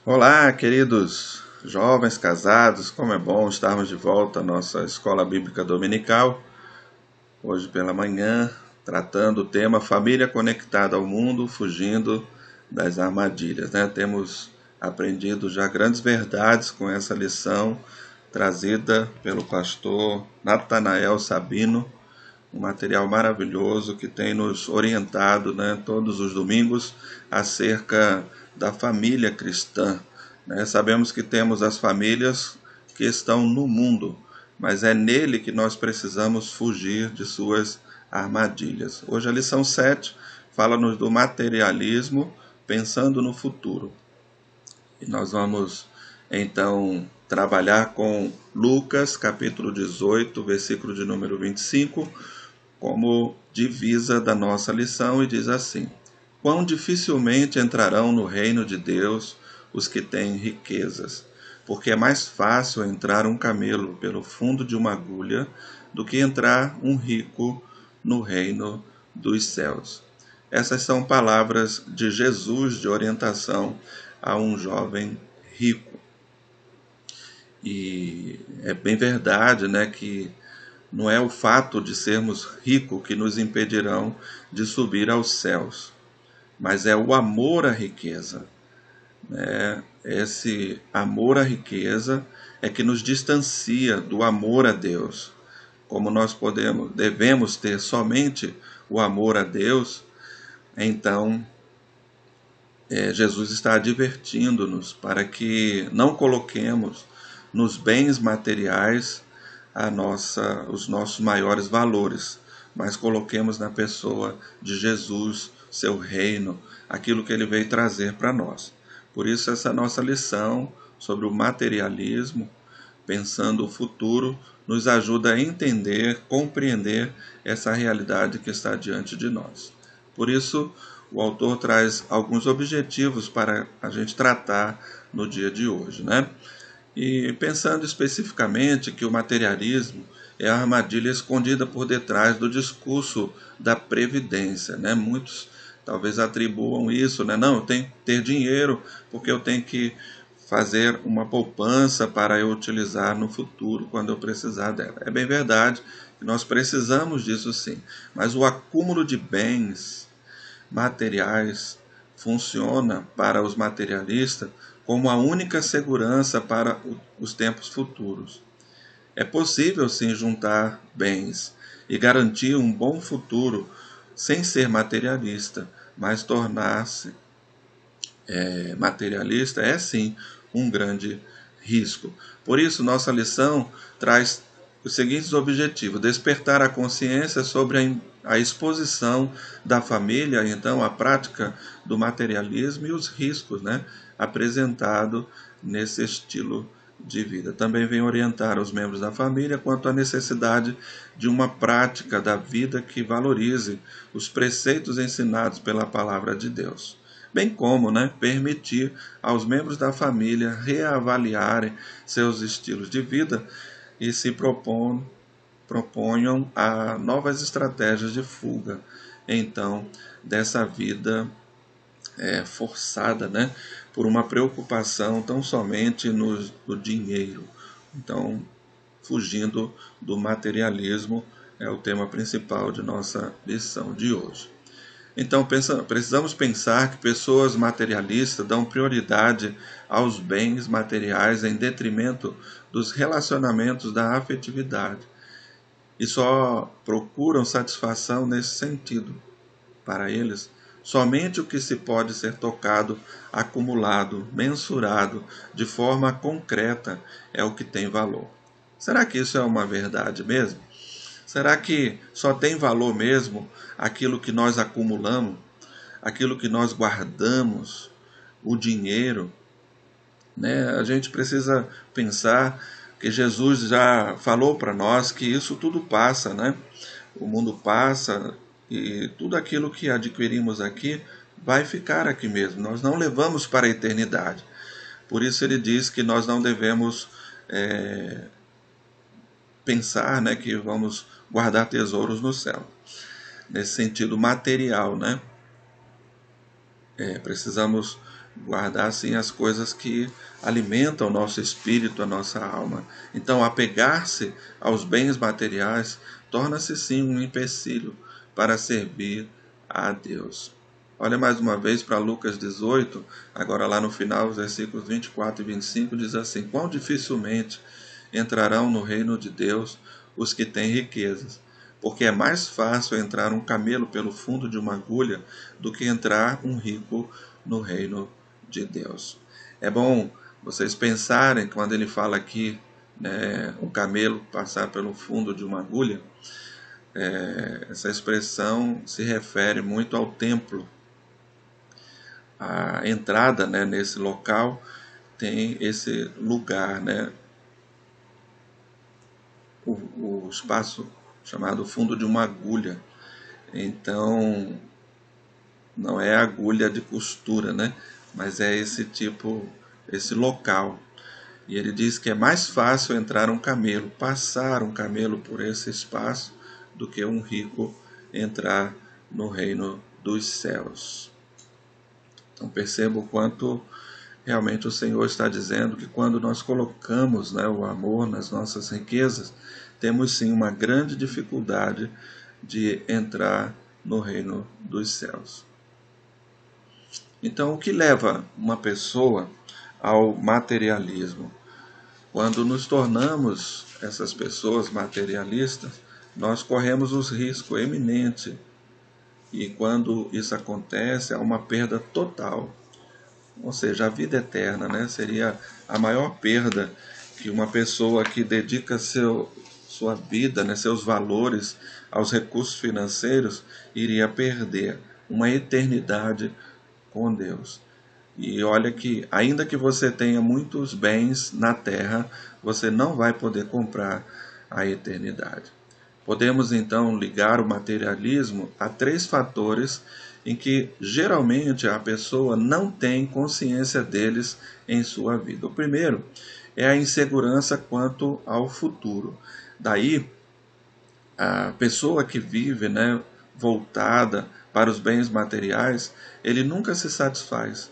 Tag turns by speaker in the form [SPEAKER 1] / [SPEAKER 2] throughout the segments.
[SPEAKER 1] Olá, queridos jovens casados, como é bom estarmos de volta à nossa escola bíblica dominical, hoje pela manhã, tratando o tema Família Conectada ao Mundo, fugindo das armadilhas, né? Temos aprendido já grandes verdades com essa lição trazida pelo pastor Natanael Sabino, um material maravilhoso que tem nos orientado, né, todos os domingos acerca da família cristã. Né? Sabemos que temos as famílias que estão no mundo, mas é nele que nós precisamos fugir de suas armadilhas. Hoje a lição 7 fala-nos do materialismo pensando no futuro. E nós vamos então trabalhar com Lucas capítulo 18, versículo de número 25, como divisa da nossa lição, e diz assim: Quão dificilmente entrarão no reino de Deus os que têm riquezas, porque é mais fácil entrar um camelo pelo fundo de uma agulha do que entrar um rico no reino dos céus. Essas são palavras de Jesus de orientação a um jovem rico. E é bem verdade, né, que não é o fato de sermos ricos que nos impedirão de subir aos céus, mas é o amor à riqueza. Né? Esse amor à riqueza é que nos distancia do amor a Deus. Como nós devemos ter somente o amor a Deus, então Jesus está advertindo-nos para que não coloquemos nos bens materiais os nossos maiores valores, mas coloquemos na pessoa de Jesus, seu reino, aquilo que ele veio trazer para nós. Por isso essa nossa lição sobre o materialismo, pensando o futuro, nos ajuda a entender, compreender essa realidade que está diante de nós. Por isso, o autor traz alguns objetivos para a gente tratar no dia de hoje, né? E pensando especificamente que o materialismo é a armadilha escondida por detrás do discurso da previdência, né? Muitos talvez atribuam isso, né? Não, eu tenho que ter dinheiro porque eu tenho que fazer uma poupança para eu utilizar no futuro quando eu precisar dela. É bem verdade que nós precisamos disso sim, mas o acúmulo de bens materiais funciona para os materialistas como a única segurança para os tempos futuros. É possível sim juntar bens e garantir um bom futuro sem ser materialista, mas tornar-se materialista é sim um grande risco. Por isso, nossa lição traz os seguintes objetivos: despertar a consciência sobre a exposição da família, então a prática do materialismo e os riscos, né, apresentado nesse estilo de vida. Também vem orientar os membros da família quanto à necessidade de uma prática da vida que valorize os preceitos ensinados pela palavra de Deus, bem como, né, permitir aos membros da família reavaliarem seus estilos de vida e se proponham a novas estratégias de fuga, então, dessa vida forçada, né, por uma preocupação tão somente no dinheiro. Então, fugindo do materialismo é o tema principal de nossa lição de hoje. Então, precisamos pensar que pessoas materialistas dão prioridade aos bens materiais em detrimento dos relacionamentos da afetividade e só procuram satisfação nesse sentido. Para eles, somente o que se pode ser tocado, acumulado, mensurado de forma concreta é o que tem valor. Será que isso é uma verdade mesmo? Será que só tem valor mesmo aquilo que nós acumulamos, aquilo que nós guardamos, o dinheiro? Né? A gente precisa pensar que Jesus já falou para nós que isso tudo passa, né? O mundo passa e tudo aquilo que adquirimos aqui vai ficar aqui mesmo. Nós não levamos para a eternidade. Por isso ele diz que nós não devemos pensar, né, que vamos guardar tesouros no céu, nesse sentido material, né? Precisamos guardar sim as coisas que alimentam o nosso espírito, a nossa alma. Então, apegar-se aos bens materiais torna-se sim um empecilho para servir a Deus. Olha mais uma vez para Lucas 18, agora lá no final, os versículos 24 e 25, diz assim: quão dificilmente entrarão no reino de Deus os que têm riquezas, porque é mais fácil entrar um camelo pelo fundo de uma agulha do que entrar um rico no reino de Deus. É bom vocês pensarem, quando ele fala aqui, um camelo passar pelo fundo de uma agulha, essa expressão se refere muito ao templo. A entrada, nesse local tem esse lugar, o espaço chamado fundo de uma agulha. Então, não é agulha de costura, mas é esse local. E ele diz que é mais fácil entrar um camelo, passar um camelo por esse espaço, do que um rico entrar no reino dos céus. Então perceba o quanto realmente o Senhor está dizendo que quando nós colocamos o amor nas nossas riquezas, temos sim uma grande dificuldade de entrar no reino dos céus. Então, o que leva uma pessoa ao materialismo? Quando nos tornamos essas pessoas materialistas, nós corremos os riscos eminentes. E quando isso acontece, há uma perda total. Ou seja, a vida eterna, seria a maior perda que uma pessoa que dedica sua vida, seus valores aos recursos financeiros, iria perder. Uma eternidade com Deus. E olha que, ainda que você tenha muitos bens na terra, você não vai poder comprar a eternidade. Podemos então ligar o materialismo a 3 fatores em que geralmente a pessoa não tem consciência deles em sua vida. O primeiro é a insegurança quanto ao futuro. Daí, a pessoa que vive voltada para os bens materiais, ele nunca se satisfaz.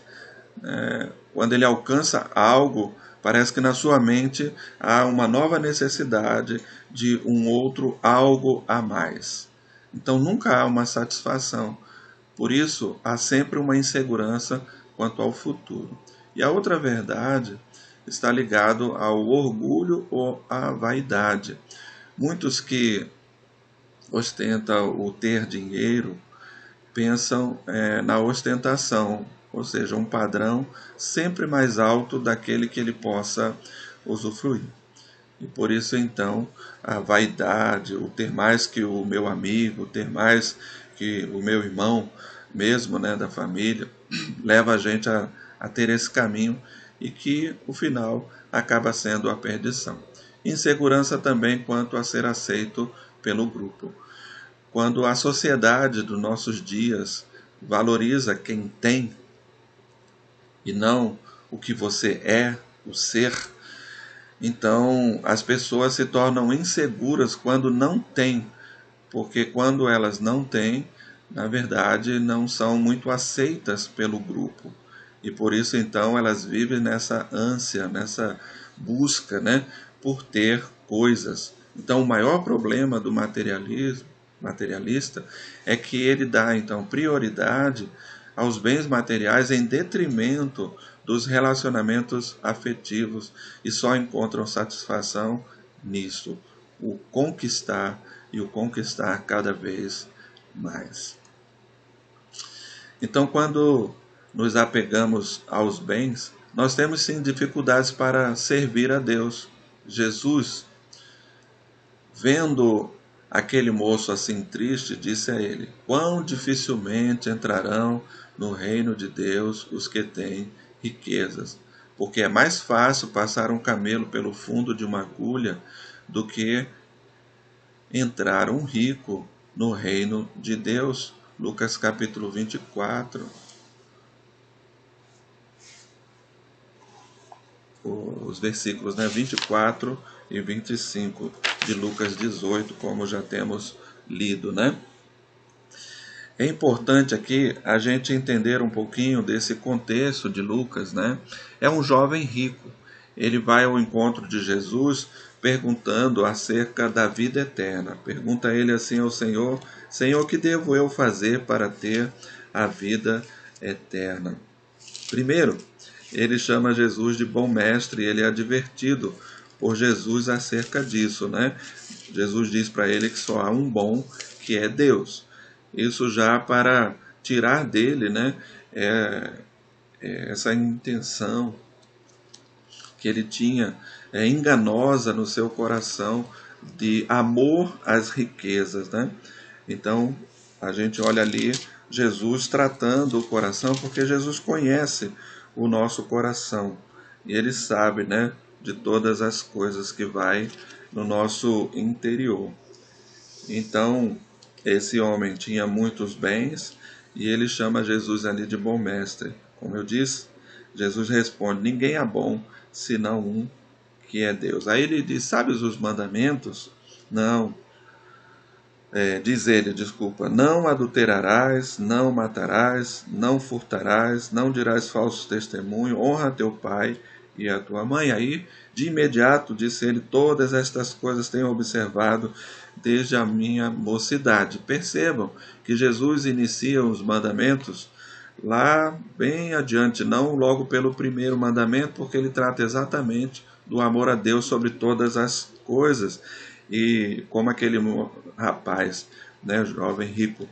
[SPEAKER 1] Quando ele alcança algo, parece que na sua mente há uma nova necessidade de um outro algo a mais. Então nunca há uma satisfação. Por isso, há sempre uma insegurança quanto ao futuro. E a outra verdade está ligado ao orgulho ou à vaidade. Muitos que ostentam o ter dinheiro pensam na ostentação, ou seja, um padrão sempre mais alto daquele que ele possa usufruir. E por isso, então, a vaidade, o ter mais que o meu amigo, ter mais que o meu irmão, mesmo da família, leva a gente a ter esse caminho e que, o final, acaba sendo a perdição. Insegurança também quanto a ser aceito pelo grupo. Quando a sociedade dos nossos dias valoriza quem tem e não o que você é, o ser, então as pessoas se tornam inseguras quando não têm, porque quando elas não têm, na verdade não são muito aceitas pelo grupo. E por isso então elas vivem nessa ânsia, nessa busca, por ter coisas. Então o maior problema do materialista é que ele dá então prioridade aos bens materiais em detrimento dos relacionamentos afetivos e só encontram satisfação nisso, o conquistar e o conquistar cada vez mais. Então, quando nos apegamos aos bens, nós temos sim dificuldades para servir a Deus. Jesus, vendo aquele moço assim triste, disse a ele: quão dificilmente entrarão no reino de Deus os que têm riquezas, porque é mais fácil passar um camelo pelo fundo de uma agulha do que entrar um rico no reino de Deus. Lucas capítulo 24, os versículos 24 e 25 de Lucas 18, como já temos lido, É importante aqui a gente entender um pouquinho desse contexto de Lucas, né? É um jovem rico. Ele vai ao encontro de Jesus perguntando acerca da vida eterna. Pergunta ele assim ao Senhor: Senhor, que devo eu fazer para ter a vida eterna? Primeiro, ele chama Jesus de bom mestre e ele é advertido por Jesus acerca disso, né? Jesus diz para ele que só há um bom, que é Deus. Isso já para tirar dele, né, é, essa intenção que ele tinha enganosa no seu coração de amor às riquezas, né? Então, a gente olha ali Jesus tratando o coração, porque Jesus conhece o nosso coração e ele sabe, né, de todas as coisas que vai no nosso interior. Então, esse homem tinha muitos bens e ele chama Jesus ali de bom mestre. Como eu disse, Jesus responde: ninguém é bom senão um, que é Deus. Aí ele diz: sabes os mandamentos? Não. Diz ele, desculpa: não adulterarás, não matarás, não furtarás, não dirás falso testemunho, honra teu pai e a tua mãe. Aí, de imediato, disse ele: todas estas coisas tenho observado desde a minha mocidade. Percebam que Jesus inicia os mandamentos lá bem adiante, não logo pelo primeiro mandamento, porque ele trata exatamente do amor a Deus sobre todas as coisas. E como aquele rapaz, né, jovem rico,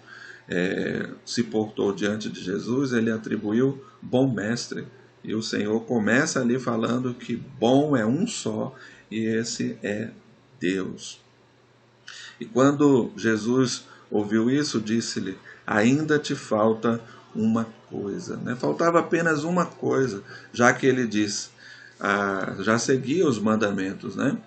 [SPEAKER 1] se portou diante de Jesus, ele atribuiu bom mestre. E o Senhor começa ali falando que bom é um só, e esse é Deus. E quando Jesus ouviu isso, disse-lhe: ainda te falta uma coisa. Né? Faltava apenas uma coisa, já que ele disse, já seguia os mandamentos, né?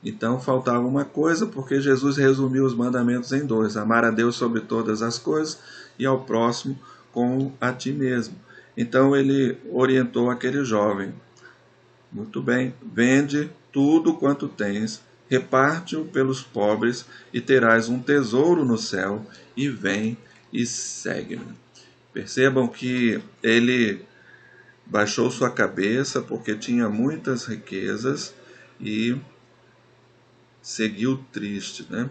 [SPEAKER 1] Então faltava uma coisa, porque Jesus resumiu os mandamentos em dois: amar a Deus sobre todas as coisas e ao próximo como a ti mesmo. Então ele orientou aquele jovem: muito bem, vende tudo quanto tens, reparte-o pelos pobres e terás um tesouro no céu, e vem e segue-me. Percebam que ele baixou sua cabeça porque tinha muitas riquezas e seguiu triste, né?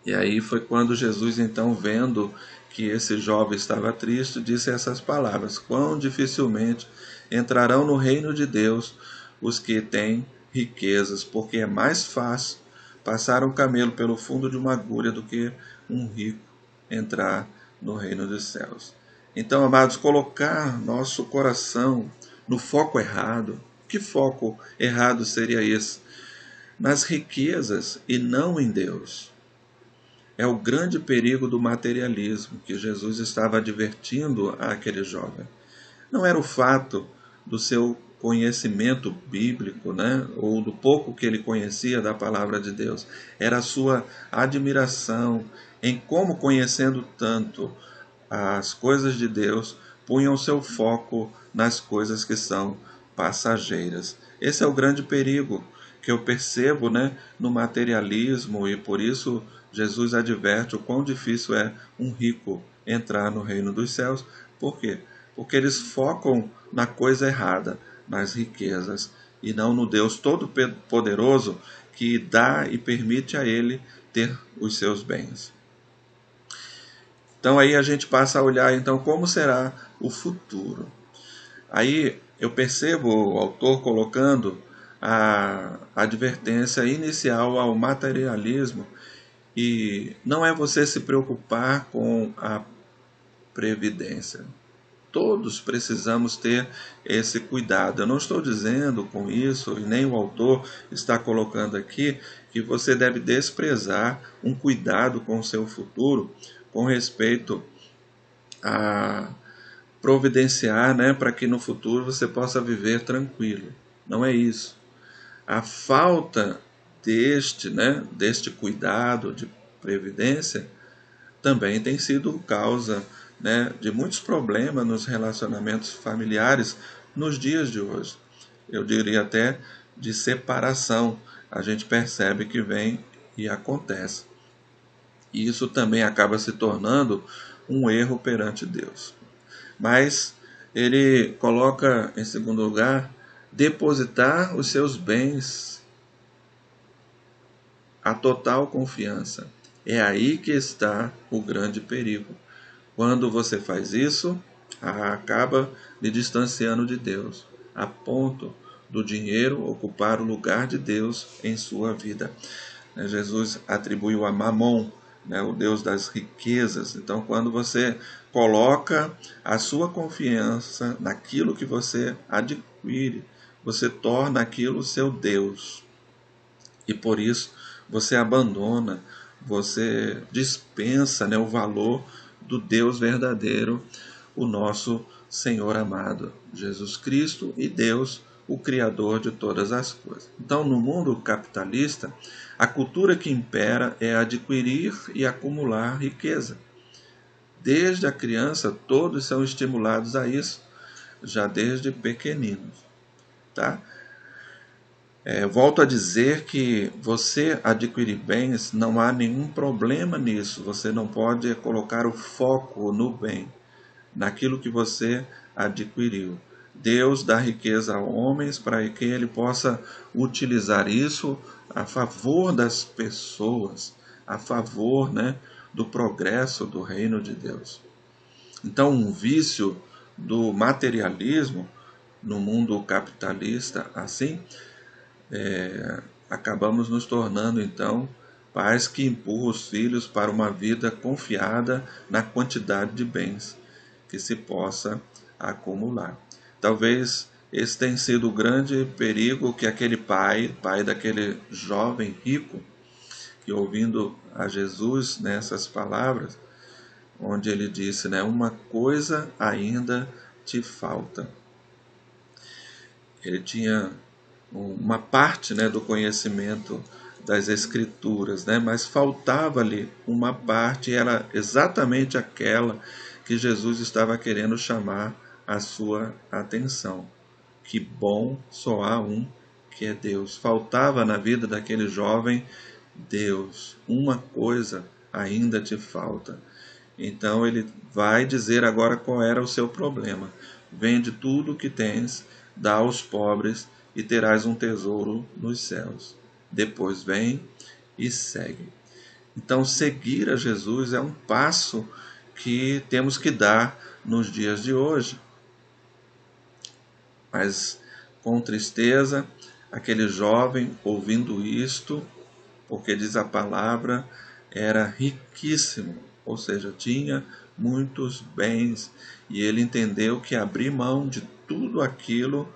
[SPEAKER 1] E aí foi quando Jesus, então, vendo que esse jovem estava triste, disse essas palavras: quão dificilmente entrarão no reino de Deus os que têm riquezas, porque é mais fácil passar um camelo pelo fundo de uma agulha do que um rico entrar no reino dos céus. Então, amados, colocar nosso coração no foco errado. Que foco errado seria esse? Nas riquezas e não em Deus. É o grande perigo do materialismo que Jesus estava advertindo àquele jovem. Não era o fato do seu conhecimento bíblico, né, ou do pouco que ele conhecia da palavra de Deus. Era a sua admiração em como, conhecendo tanto as coisas de Deus, punham seu foco nas coisas que são passageiras. Esse é o grande perigo que eu percebo, né, no materialismo, e por isso Jesus adverte o quão difícil é um rico entrar no reino dos céus. Por quê? Porque eles focam na coisa errada, nas riquezas, e não no Deus Todo-Poderoso que dá e permite a ele ter os seus bens. Então aí a gente passa a olhar então como será o futuro. Aí eu percebo o autor colocando a advertência inicial ao materialismo, e não é você se preocupar com a previdência. Todos precisamos ter esse cuidado. Eu não estou dizendo com isso, e nem o autor está colocando aqui, que você deve desprezar um cuidado com o seu futuro com respeito a providenciar, né, para que no futuro você possa viver tranquilo. Não é isso. A falta deste cuidado de previdência também tem sido causa, né, de muitos problemas nos relacionamentos familiares nos dias de hoje. Eu diria até de separação. A gente percebe que vem e acontece. E isso também acaba se tornando um erro perante Deus. Mas ele coloca, em segundo lugar, depositar os seus bens, a total confiança. É aí que está o grande perigo. Quando você faz isso, acaba lhe distanciando de Deus, a ponto do dinheiro ocupar o lugar de Deus em sua vida. Jesus atribuiu a Mamon, o Deus das riquezas. Então, quando você coloca a sua confiança naquilo que você adquire, você torna aquilo seu Deus. E por isso você abandona, você dispensa o valor do Deus verdadeiro, o nosso Senhor amado, Jesus Cristo, e Deus, o Criador de todas as coisas. Então, no mundo capitalista, a cultura que impera é adquirir e acumular riqueza. Desde a criança, todos são estimulados a isso, já desde pequeninos. Tá? Volto a dizer que você adquirir bens, não há nenhum problema nisso. Você não pode colocar o foco no bem, naquilo que você adquiriu. Deus dá riqueza a homens para que ele possa utilizar isso a favor das pessoas, a favor do progresso do reino de Deus. Então, um vício do materialismo no mundo capitalista, assim, acabamos nos tornando, então, pais que empurram os filhos para uma vida confiada na quantidade de bens que se possa acumular. Talvez esse tenha sido o grande perigo que aquele pai daquele jovem rico, que ouvindo a Jesus nessas palavras, onde ele disse, uma coisa ainda te falta. Ele tinha uma parte do conhecimento das Escrituras, mas faltava-lhe uma parte, e era exatamente aquela que Jesus estava querendo chamar a sua atenção. Que bom só há um, que é Deus. Faltava na vida daquele jovem Deus. Uma coisa ainda te falta. Então ele vai dizer agora qual era o seu problema. Vende tudo o que tens, dá aos pobres, e terás um tesouro nos céus. Depois vem e segue. Então, seguir a Jesus é um passo que temos que dar nos dias de hoje. Mas, com tristeza, aquele jovem, ouvindo isto, porque diz a palavra, era riquíssimo, ou seja, tinha muitos bens, e ele entendeu que abrir mão de tudo aquilo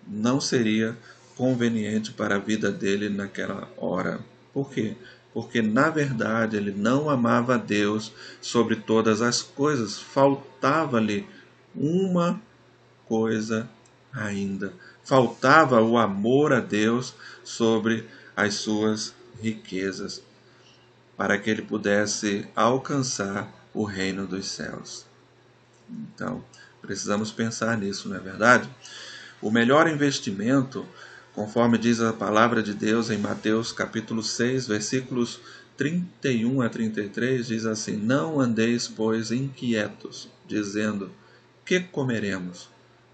[SPEAKER 1] não seria conveniente para a vida dele naquela hora. Por quê? Porque, na verdade, ele não amava a Deus sobre todas as coisas. Faltava-lhe uma coisa ainda. Faltava o amor a Deus sobre as suas riquezas, para que ele pudesse alcançar o reino dos céus. Então, precisamos pensar nisso, não é verdade? O melhor investimento, conforme diz a palavra de Deus em Mateus capítulo 6, versículos 31 a 33, diz assim: Não andeis, pois, inquietos, dizendo, que comeremos?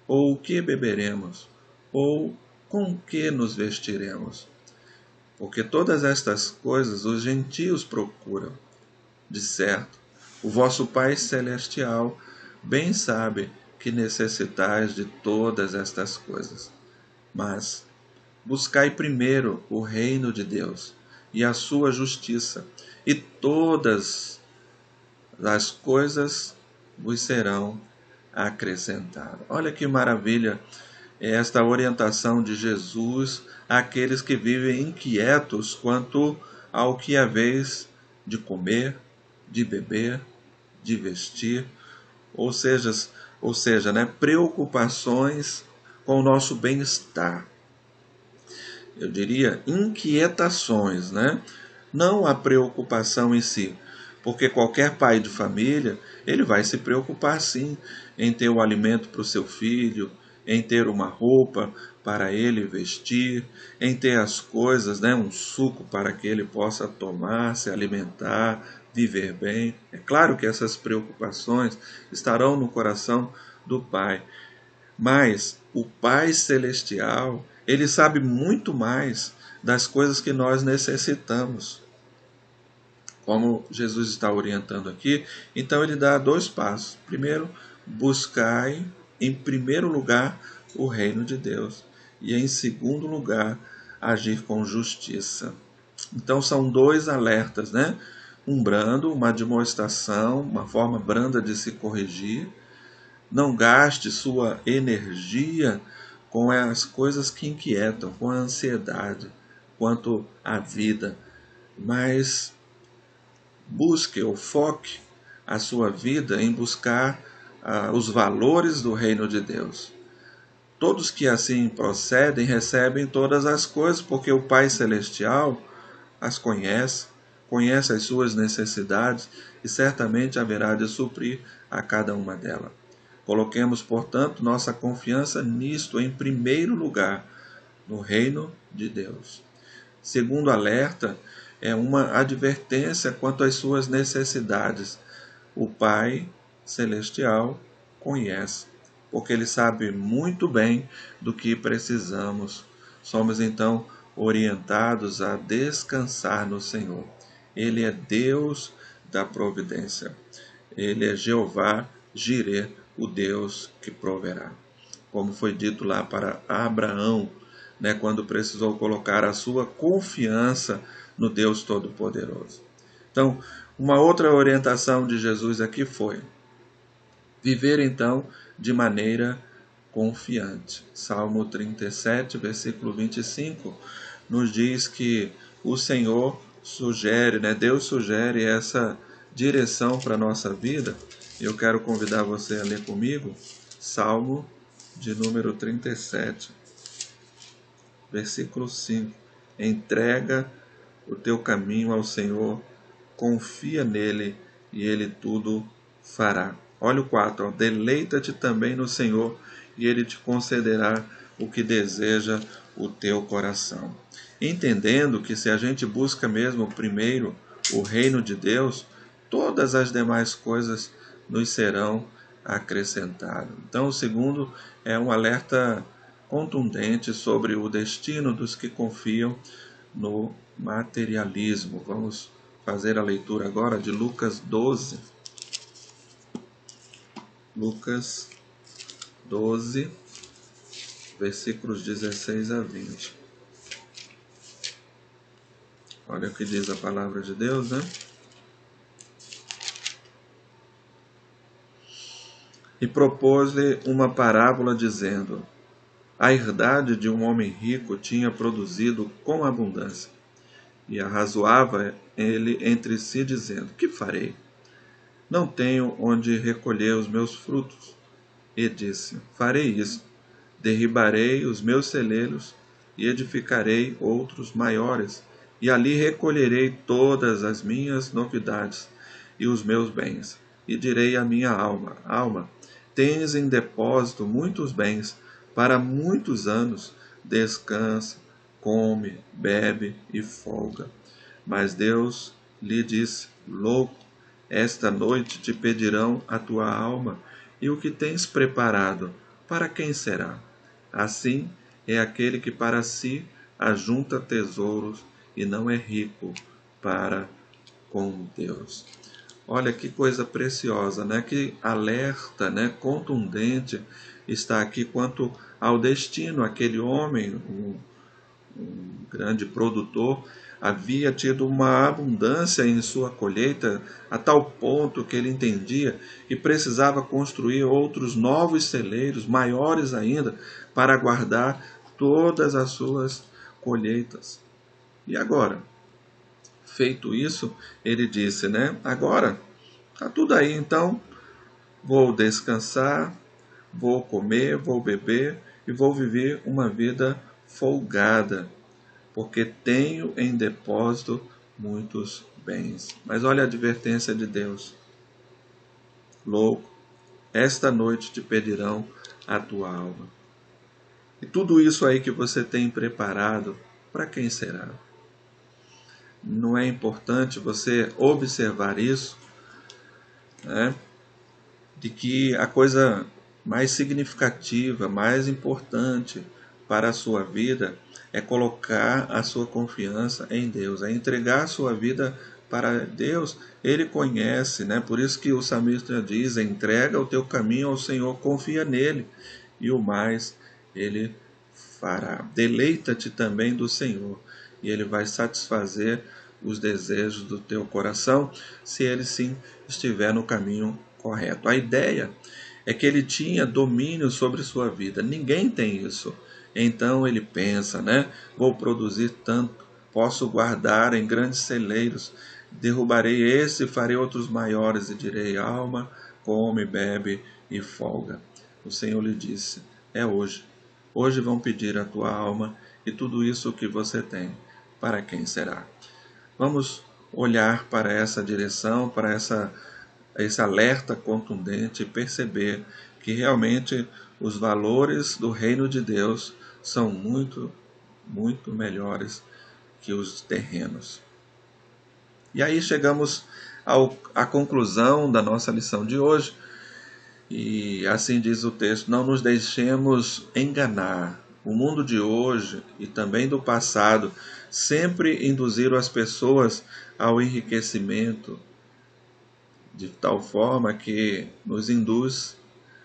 [SPEAKER 1] Ou o que beberemos? Ou com que nos vestiremos? Porque todas estas coisas os gentios procuram. De certo, o vosso Pai Celestial bem sabe que necessitais de todas estas coisas. Mas buscai primeiro o reino de Deus e a sua justiça, e todas as coisas vos serão acrescentadas. Olha que maravilha esta orientação de Jesus àqueles que vivem inquietos quanto ao que é vez de comer, de beber, de vestir, ou seja, preocupações com o nosso bem-estar. Eu diria inquietações, não a preocupação em si, porque qualquer pai de família, ele vai se preocupar sim em ter o alimento para o seu filho, em ter uma roupa para ele vestir, em ter as coisas, né, um suco para que ele possa tomar, se alimentar, viver bem. É claro que essas preocupações estarão no coração do Pai, mas o Pai Celestial, ele sabe muito mais das coisas que nós necessitamos. Como Jesus está orientando aqui, então ele dá dois passos. Primeiro, buscai em primeiro lugar o reino de Deus, e em segundo lugar, agir com justiça. Então são dois alertas, né? Um brando, uma admoestação, uma forma branda de se corrigir. Não gaste sua energia com as coisas que inquietam, com a ansiedade quanto à vida, mas busque ou foque a sua vida em buscar os valores do reino de Deus. Todos que assim procedem recebem todas as coisas, porque o Pai Celestial as conhece, conhece as suas necessidades e certamente haverá de suprir a cada uma delas. Coloquemos, portanto, nossa confiança nisto em primeiro lugar, no reino de Deus. Segundo alerta, é uma advertência quanto às suas necessidades. O Pai Celestial conhece, porque Ele sabe muito bem do que precisamos. Somos então orientados a descansar no Senhor. Ele é Deus da providência. Ele é Jeová Jireh, o Deus que proverá. Como foi dito lá para Abraão, né, quando precisou colocar a sua confiança no Deus Todo-Poderoso. Então, uma outra orientação de Jesus aqui foi viver então de maneira confiante. Salmo 37, versículo 25, nos diz que o Senhor sugere, né, Deus sugere essa direção para a nossa vida. Eu quero convidar você a ler comigo Salmo de número 37, versículo 5. Entrega o teu caminho ao Senhor, confia nele e ele tudo fará. Olha o 4. Ó, deleita-te também no Senhor e ele te concederá o que deseja o teu coração. Entendendo que se a gente busca mesmo primeiro o reino de Deus, todas as demais coisas nos serão acrescentadas. Então, o segundo é um alerta contundente sobre o destino dos que confiam no materialismo. Vamos fazer a leitura agora de Lucas 12. Lucas 12, versículos 16 a 20. Olha o que diz a palavra de Deus, né? E propôs-lhe uma parábola, dizendo: a herdade de um homem rico tinha produzido com abundância. E arrazoava ele entre si, dizendo: que farei? Não tenho onde recolher os meus frutos. E disse: farei isto: derribarei os meus celeiros e edificarei outros maiores, e ali recolherei todas as minhas novidades e os meus bens. E direi à minha alma: alma, tens em depósito muitos bens, para muitos anos, descansa, come, bebe e folga. Mas Deus lhe disse: louco, esta noite te pedirão a tua alma, e o que tens preparado, para quem será? Assim é aquele que para si ajunta tesouros e não é rico para com Deus. Olha que coisa preciosa, né? Que alerta, né, contundente está aqui quanto ao destino. Aquele homem, um grande produtor, havia tido uma abundância em sua colheita, a tal ponto que ele entendia que precisava construir outros novos celeiros, maiores ainda, para guardar todas as suas colheitas. E agora? Feito isso, ele disse, né? Agora, está tudo aí, então vou descansar, vou comer, vou beber e vou viver uma vida folgada, porque tenho em depósito muitos bens. Mas olha a advertência de Deus. Louco, esta noite te pedirão a tua alma. E tudo isso aí que você tem preparado, para quem será? Não é importante você observar isso, né? De que a coisa mais significativa, mais importante para a sua vida é colocar a sua confiança em Deus, é entregar a sua vida para Deus. Ele conhece, né? Por isso que o salmista diz: entrega o teu caminho ao Senhor, confia nele, e o mais ele fará. Deleita-te também do Senhor, e ele vai satisfazer os desejos do teu coração, se ele sim estiver no caminho correto. A ideia é que ele tinha domínio sobre sua vida. Ninguém tem isso. Então ele pensa, né? Vou produzir tanto, posso guardar em grandes celeiros, derrubarei esse e farei outros maiores, e direi: alma, come, bebe e folga. O Senhor lhe disse: é hoje. Hoje vão pedir a tua alma, e tudo isso que você tem, para quem será? Vamos olhar para essa direção, para esse alerta contundente, e perceber que realmente os valores do reino de Deus são muito, muito melhores que os terrenos. E aí chegamos à conclusão da nossa lição de hoje. E assim diz o texto: não nos deixemos enganar. O mundo de hoje e também do passado sempre induziram as pessoas ao enriquecimento, de tal forma que nos induz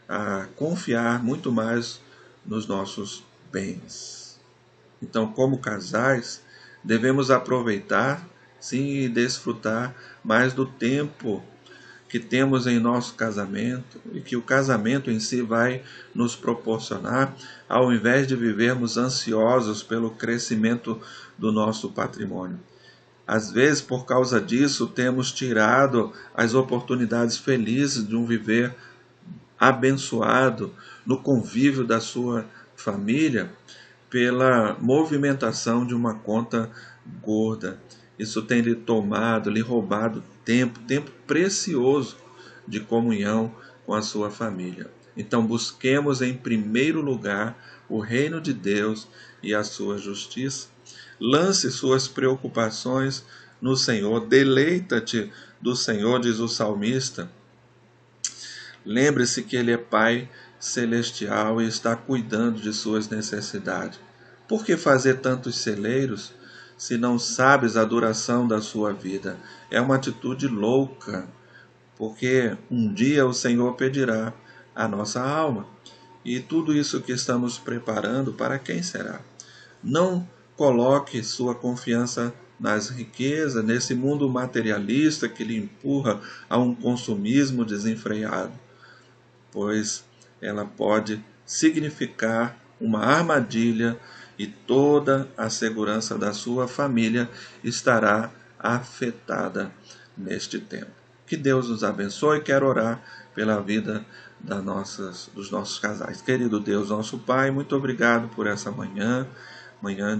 [SPEAKER 1] a confiar muito mais nos nossos bens. Então, como casais, devemos aproveitar, sim, e desfrutar mais do tempo que temos em nosso casamento e que o casamento em si vai nos proporcionar, ao invés de vivermos ansiosos pelo crescimento do nosso patrimônio. Às vezes, por causa disso, temos tirado as oportunidades felizes de um viver abençoado no convívio da sua família pela movimentação de uma conta gorda. Isso tem lhe tomado, lhe roubado tempo precioso de comunhão com a sua família. Então busquemos em primeiro lugar o reino de Deus e a sua justiça. Lance suas preocupações no Senhor, deleita-te do Senhor, diz o salmista. Lembre-se que Ele é Pai celestial e está cuidando de suas necessidades. Por que fazer tantos celeiros se não sabes a duração da sua vida? É uma atitude louca, porque um dia o Senhor pedirá a nossa alma. E tudo isso que estamos preparando, para quem será? Não coloque sua confiança nas riquezas, nesse mundo materialista que lhe empurra a um consumismo desenfreado, pois ela pode significar uma armadilha e toda a segurança da sua família estará afetada neste tempo. Que Deus nos abençoe. Quero orar pela vida dos nossos casais. Querido Deus, nosso Pai, muito obrigado por essa manhã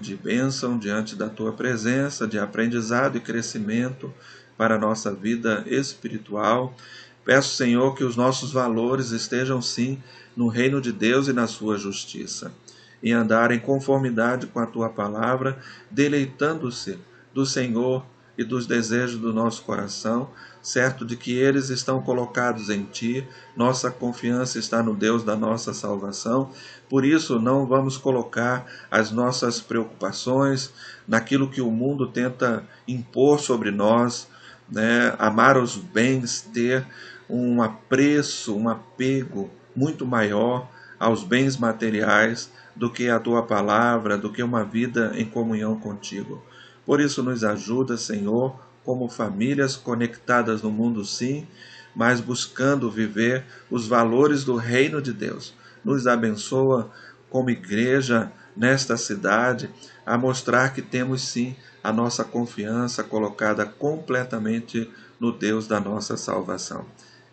[SPEAKER 1] de bênção diante da Tua presença, de aprendizado e crescimento para a nossa vida espiritual. Peço, Senhor, que os nossos valores estejam sim no reino de Deus e na sua justiça, em andar em conformidade com a Tua palavra, deleitando-se do Senhor e dos desejos do nosso coração, certo de que eles estão colocados em Ti, nossa confiança está no Deus da nossa salvação. Por isso não vamos colocar as nossas preocupações naquilo que o mundo tenta impor sobre nós, né? Amar os bens, ter um apreço, um apego muito maior aos bens materiais do que a Tua palavra, do que uma vida em comunhão contigo. Por isso nos ajuda, Senhor, como famílias conectadas no mundo sim, mas buscando viver os valores do reino de Deus. Nos abençoa como igreja nesta cidade a mostrar que temos sim a nossa confiança colocada completamente no Deus da nossa salvação.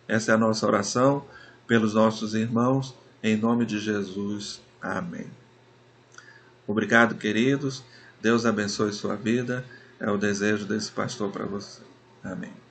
[SPEAKER 1] Essa é a nossa oração pelos nossos irmãos, em nome de Jesus. Amém. Obrigado, queridos. Deus abençoe sua vida. É o desejo desse pastor para você. Amém.